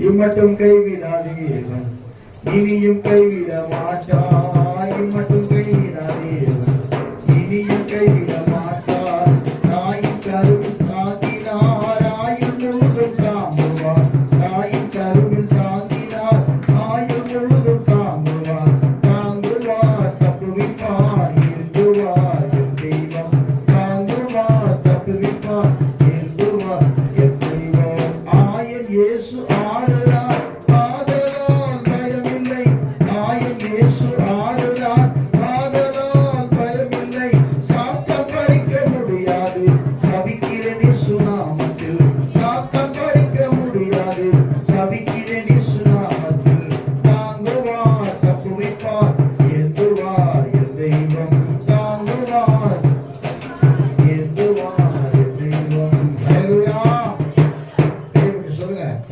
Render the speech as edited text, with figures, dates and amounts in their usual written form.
இம்மட்டும் கைவிடாதேவன் இனியும் கைவிட மாட்டார். இம்மட்டும் கைவிடாதேவன் இனியும் கைவிட மாட்டார். தாயின் கருவில் தாங்கினார் ஆயுள் முழுதும் தாங்குவார். தாயின் கருவில் தாங்கினார் ஆயுள் முழுதும் தாங்குவார். தாங்குவார் தப்புவிப்பார் எழுதுவார் என் தெய்வம். தாங்குவார் தப்புவிப்பார் எழுதுவார் என் தெய்வம். ஆயன் இயேசு ஆடுறார் ஆதலால் பயமில்லை. ஆயன் இயேசு ஆடுறார் ஆதலால் பயமில்லை. சாத்தம் பறிக்க முடியாது சபிக்கிறேன் இயேசு நாமத்தில். சாத்தம் பறிக்க முடியாது சபிக்கிறேன்